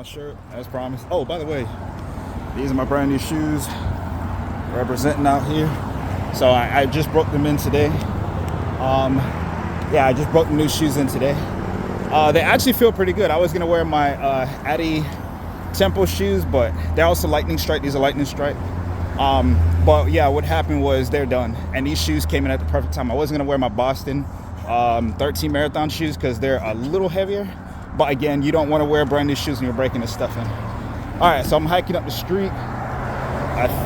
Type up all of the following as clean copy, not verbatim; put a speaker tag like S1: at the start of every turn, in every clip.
S1: my shirt as promised. Oh, by the way, these are my brand new shoes. Representing out here. So I just broke them in today. Yeah, I just broke the new shoes in today. They actually feel pretty good. I was gonna wear my Adi Tempo shoes, but they're also lightning strike. These are lightning strike. But yeah, what happened was they're done, and these shoes came in at the perfect time. I wasn't gonna wear my Boston 13 marathon shoes because they're a little heavier. But again, you don't want to wear brand new shoes when you're breaking this stuff in. All right, so I'm hiking up the street.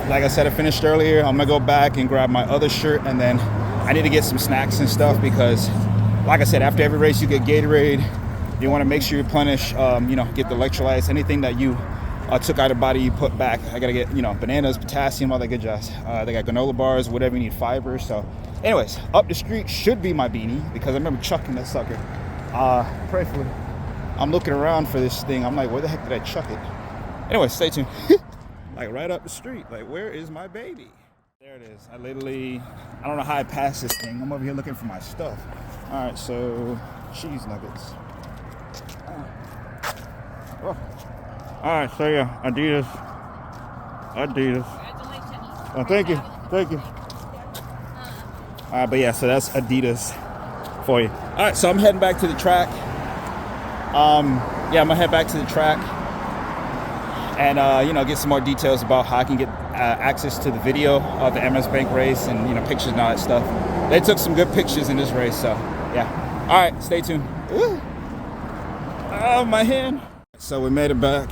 S1: Like I said, I finished earlier. I'm gonna go back and grab my other shirt, and then I need to get some snacks and stuff because, like I said, after every race you get Gatorade. You want to make sure you replenish, get the electrolytes, anything that you took out of the body, you put back. I gotta get, bananas, potassium, all that good jazz. They got granola bars, whatever you need, fiber. So, anyways, up the street should be my Beanie because I remember chucking that sucker. Prayerfully, I'm looking around for this thing. I'm like, where the heck did I chuck it? Anyway, stay tuned. Like right up the street. Like, where is my baby? There it is. I don't know how I passed this thing. I'm over here looking for my stuff. All right, so cheese nuggets. Oh. All right, so yeah, Adidas. Oh, thank you. All right, but yeah, so that's Adidas for you. All right, so I'm heading back to the track. I'm gonna head back to the track and get some more details about how I can get access to the video of the Ameris Bank race and pictures and all that stuff. They took some good pictures in this race, so yeah. All right, stay tuned. Ooh. Oh, my hand. So we made it back.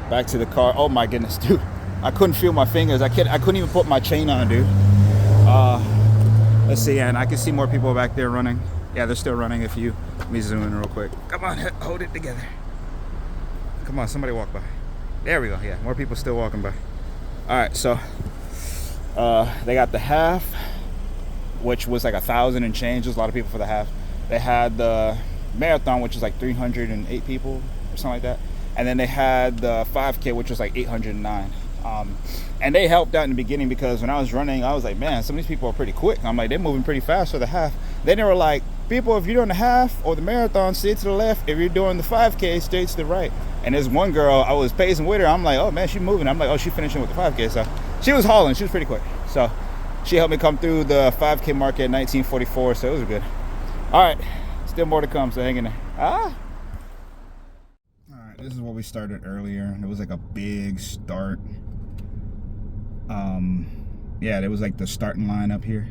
S1: Back to the car. Oh my goodness, dude. I couldn't feel my fingers. I couldn't even put my chain on, dude. Let's see, and I can see more people back there running. Yeah, they're still running. Let me zoom in real quick. Come on, hold it together. Come on, somebody walk by. There we go. Yeah, more people still walking by. All right, so they got the half, which was like 1,000 and change. There's a lot of people for the half. They had the marathon, which was like 308 people or something like that. And then they had the 5K, which was like 809. And they helped out in the beginning because when I was running, I was like, man, some of these people are pretty quick. I'm like, they're moving pretty fast for the half. Then they were like, people, if you're doing the half or the marathon, stay to the left. If you're doing the 5K, stay to the right. And there's one girl, I was pacing with her. I'm like, oh man, she's moving. I'm like, oh, she's finishing with the 5K. So she was hauling. She was pretty quick. So she helped me come through the 5K mark at 19:44. So it was good. All right. Still more to come, so hang in there. All right, this is what we started earlier. It was like a big start. There was like the starting line up here.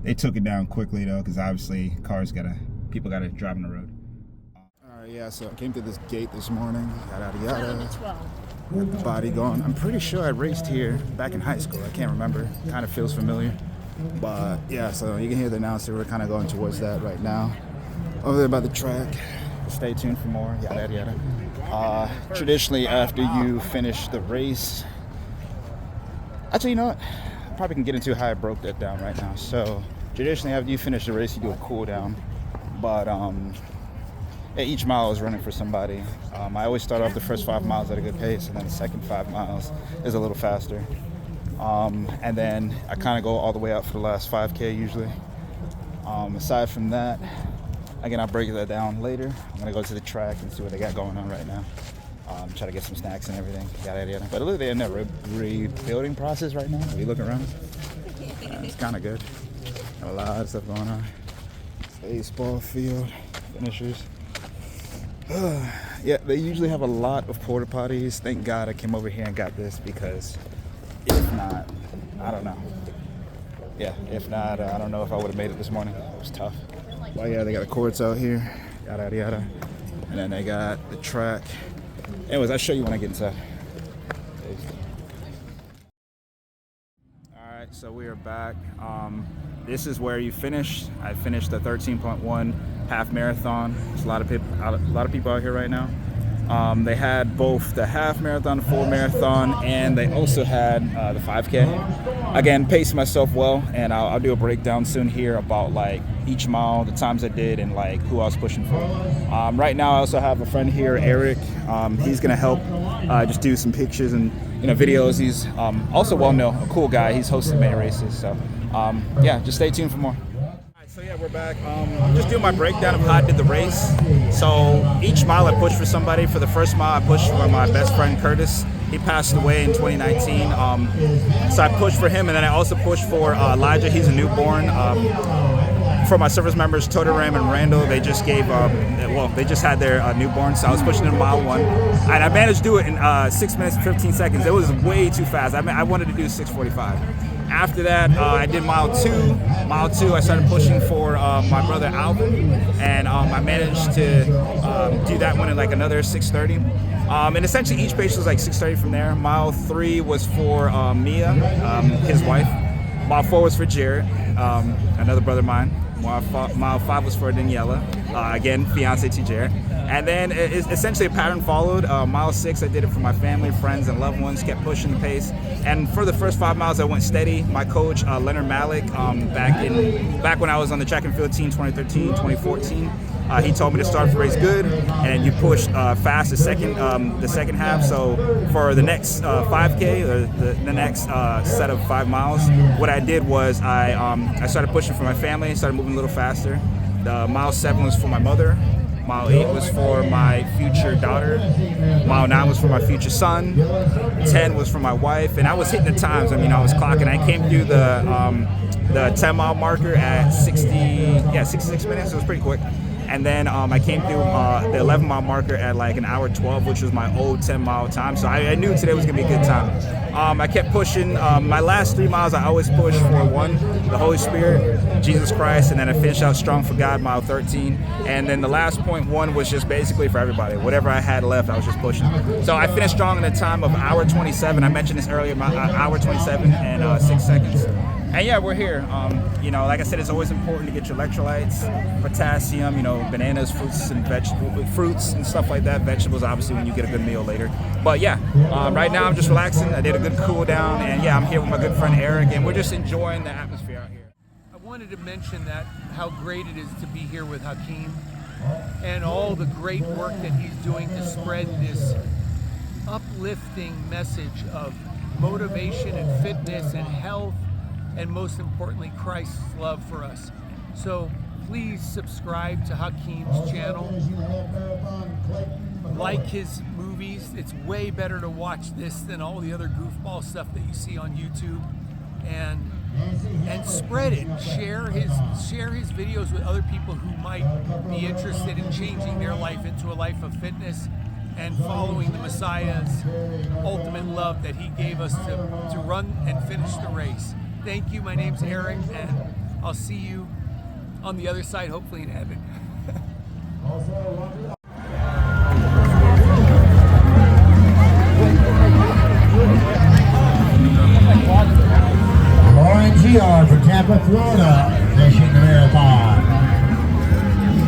S1: They took it down quickly though, because obviously people gotta drive on the road. All right, yeah. So I came to this gate this morning. Yada yada. Got the body going. I'm pretty sure I raced here back in high school. I can't remember. Kind of feels familiar, but yeah. So you can hear the announcer. We're kind of going towards that right now. Over there by the track. Stay tuned for more. Yada yada. Traditionally, after you finish the race, actually, you know what? I probably can get into how I broke that down right now. So, traditionally, after you finish the race, you do a cool down. But each mile is running for somebody. I always start off the first 5 miles at a good pace, and then the second 5 miles is a little faster. And then I kind of go all the way up for the last 5K usually. Aside from that, again, I'll break that down later. I'm gonna go to the track and see what they got going on right now. Try to get some snacks and everything. Yada yada. But look, they're in that rebuilding process right now. Are you looking around? It's kind of good. Got a lot of stuff going on. Baseball field, finishers. Yeah, they usually have a lot of porta potties. Thank God I came over here and got this because if not, I don't know. Yeah, if not, I don't know if I would have made it this morning. It was tough. Well, yeah, they got the courts out here, yada, yada, yada. And then they got the track. Anyways, I'll show you when I get inside. All right, so we are back. This is where you finish. I finished the 13.1 half marathon. There's a lot of people out here right now. They had both the half marathon, the full marathon, and they also had the 5K. Again, paced myself well, and I'll do a breakdown soon here about like each mile, the times I did, and like who I was pushing for. Right now, I also have a friend here, Erik. He's gonna help just do some pictures and videos. He's also well known, a cool guy. He's hosted many races, so yeah, just stay tuned for more. So yeah, we're back. I'm just doing my breakdown of how I did the race. So each mile I pushed for somebody. For the first mile I pushed for my best friend Curtis. He passed away in 2019. So I pushed for him, and then I also pushed for Elijah. He's a newborn. For my service members, Todoram and Randall, they just gave, they just had their newborn, so I was pushing in mile 1. And I managed to do it in 6 minutes and 15 seconds. It was way too fast. I wanted to do 6:45. After that, I did mile 2. Mile 2, I started pushing for my brother Alvin, and I managed to do that one in like another 6:30. And essentially each pace was like 6:30 from there. Mile 3 was for Mia, his wife. Mile 4 was for Jared, another brother of mine. Mile 5 was for Daniela, again, fiance to Jared. And then essentially a pattern followed. Mile 6, I did it for my family, friends, and loved ones, kept pushing the pace. And for the first 5 miles, I went steady. My coach, Lenard Malech, back when I was on the track and field team, 2013, 2014, he told me to start the race good, and you push fast the second half. So for the next 5K, or the next set of 5 miles, what I did was I started pushing for my family, started moving a little faster. Mile 7 was for my mother. Mile 8 was for my future daughter. Mile 9 was for my future son. 10 was for my wife, and I was hitting the times. I mean, I was clocking. I came through the 10-mile marker at 66 minutes. It was pretty quick. And then I came through the 11-mile marker at like an hour 12, which was my old 10-mile time. So I knew today was gonna be a good time. I kept pushing. My last 3 miles, I always push for 1, the Holy Spirit, Jesus Christ, and then I finished out strong for God, mile 13. And then the last point 1 was just basically for everybody. Whatever I had left, I was just pushing. So I finished strong in a time of hour 27. I mentioned this earlier, hour 27 and 6 seconds. And yeah, we're here. You know, like I said, it's always important to get your electrolytes, potassium, you know, bananas, fruits and stuff like that. Vegetables, obviously, when you get a good meal later. But yeah, right now I'm just relaxing. I did a good cool down, and yeah, I'm here with my good friend Erik, and we're just enjoying the atmosphere out here.
S2: I wanted to mention that how great it is to be here with Hakeem and all the great work that he's doing to spread this uplifting message of motivation and fitness and health, and most importantly, Christ's love for us. So please subscribe to Hakeem's channel. Like his movies. It's way better to watch this than all the other goofball stuff that you see on YouTube. And spread it. Share his videos with other people who might be interested in changing their life into a life of fitness and following the Messiah's ultimate love that he gave us to run and finish the race. Thank you. My name's Erik, and I'll see you on the other side, hopefully in heaven.
S3: Lauren GR from Tampa, Florida, finishing the marathon.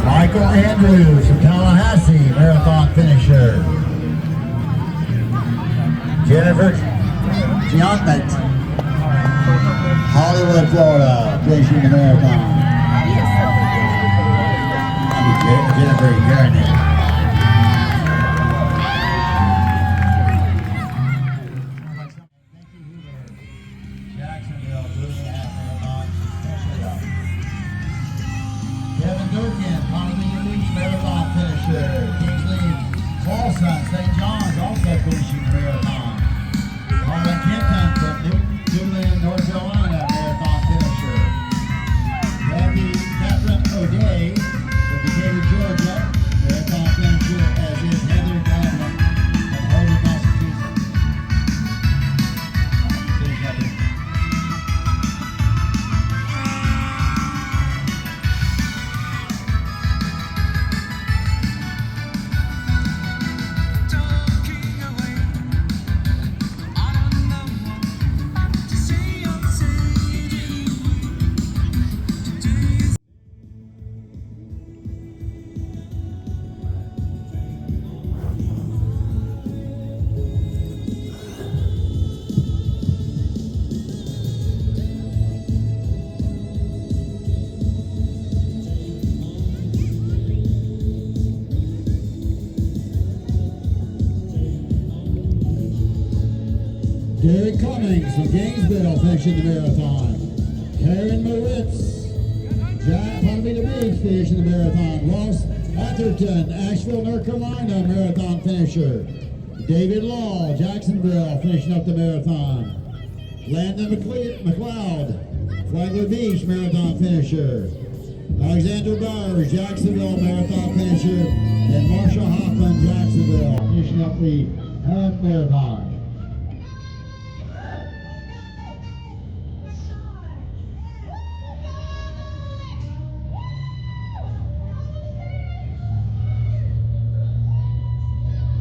S3: Michael Andrews from Tallahassee, marathon finisher. Jennifer Gianfant, Hollywood, Florida, finishing the marathon. Jennifer Garnett. Jacksonville, doing the half marathon. Kevin Durkin, Pontoon Beach marathon finisher. Kingsley Paulson, St. John's, also finishing the marathon. Harlan Kenton from Newland, North Carolina, marathon finisher. Catherine O'Day from Decatur, Georgia, marathon finisher, as is Heather Gladwin from Harvard, Massachusetts. Finish up here. Derek Cummings from Gainesville finishing the marathon. Karen Moritz Palomino Beach finishing the marathon. Ross Atherton, Asheville, North Carolina, marathon finisher. David Law, Jacksonville, finishing up the marathon. Landon McLeod, Flagler Beach, marathon finisher. Alexander Bowers, Jacksonville, marathon finisher. And Marsha Hoffman, Jacksonville, finishing up the half marathon.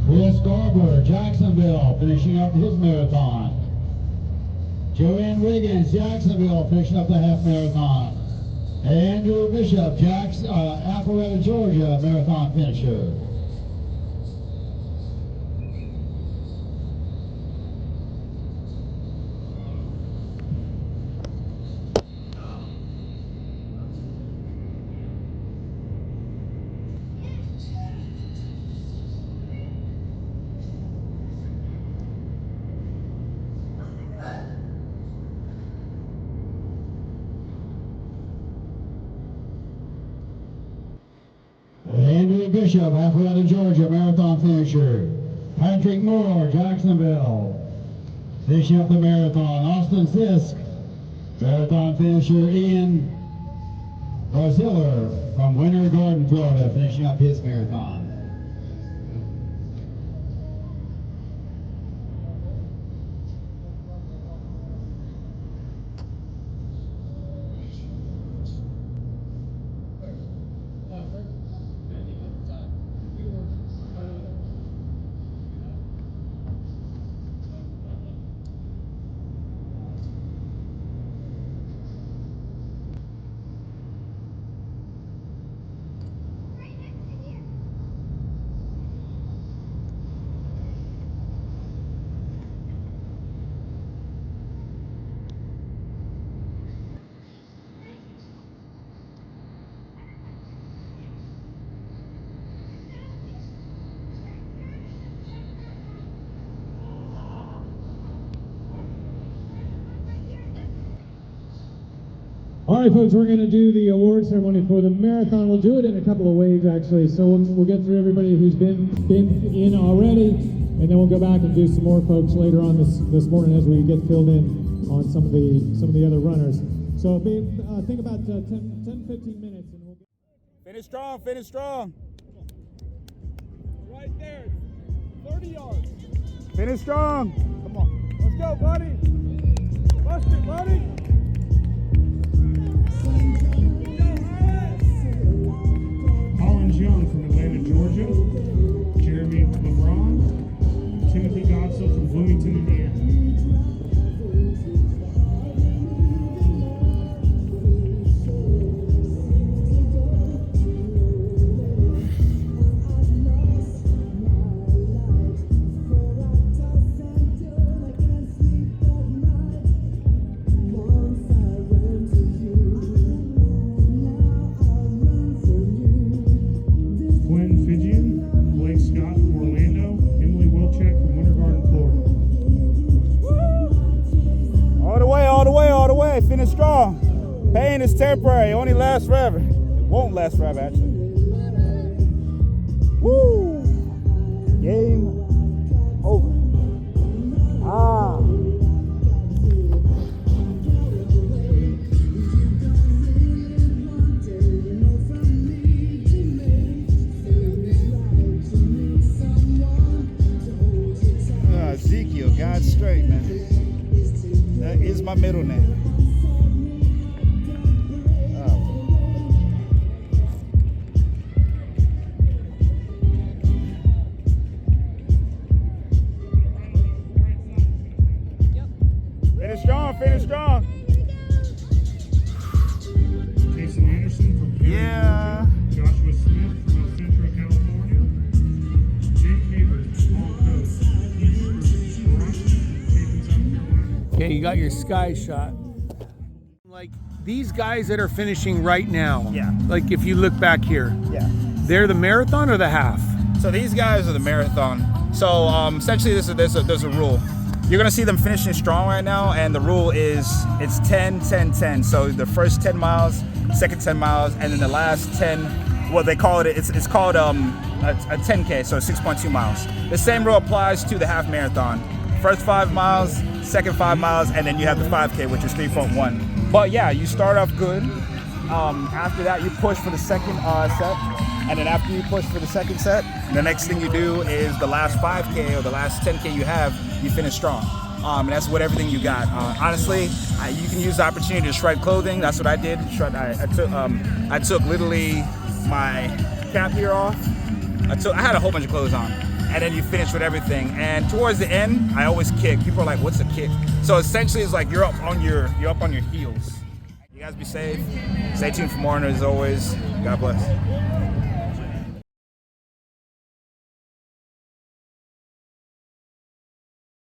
S3: Chris Garber, Jacksonville, finishing up his marathon. Joanne Wiggins, Jacksonville, finishing up the half marathon. Andrew Bishop, Alpharetta, Georgia, marathon finisher. Andrew Bishop, Alpharetta, Georgia, marathon finisher. Patrick Moore, Jacksonville, finishing up the marathon. Austin Sisk, marathon finisher. Ian Rosiller from Winter Garden, Florida, finishing up his marathon.
S4: All right, folks, we're going to do the award ceremony for the marathon. We'll do it in a couple of waves, actually. So we'll get through everybody who's been in already, and then we'll go back and do some more folks later on this morning as we get filled in on some of the other runners. So think about 10, 15 minutes, and we'll get...
S1: Finish strong, finish strong.
S5: Right there, 30 yards.
S1: Finish strong.
S5: Come on, let's go, buddy. Bust it, buddy.
S6: Collins Young from Atlanta, Georgia. Jeremy LeBron. Timothy Godsill from Bloomington, Indiana.
S1: Finish strong. Pain is temporary. It only lasts forever. It won't last forever, actually. Woo! Game over. Ah. Ezekiel, God's straight, man. That is my middle name. Finish strong.
S6: Jason Anderson from Perry, Joshua Smith from El Centro, California. Jake Havers from Palm Coast.
S2: Okay, you got your sky shot. Like these guys that are finishing right now.
S1: Yeah.
S2: Like if you look back here.
S1: Yeah.
S2: They're the marathon or the half?
S1: So these guys are the marathon. So essentially there's a rule. You're gonna see them finishing strong right now, and the rule is it's 10, 10, 10. So the first 10 miles second 10 miles, and then the last 10, well, they call it, it's called a 10K, so 6.2 miles. The same rule applies to the half marathon. First 5 miles, second 5 miles, and then you have the 5K, which is 3.1. But yeah, you start off good. After that, you push for the second set. And then after you push for the second set, the next thing you do is the last 5K or the last 10K you have, you finish strong. And that's with everything you got. Honestly, you can use the opportunity to shred clothing. That's what I did. I took literally my cap here off. I had a whole bunch of clothes on. And then you finish with everything. And towards the end, I always kick. People are like, "What's a kick?" So essentially, it's like you're up on your heels. You guys be safe. Stay tuned for more. And as always, God bless.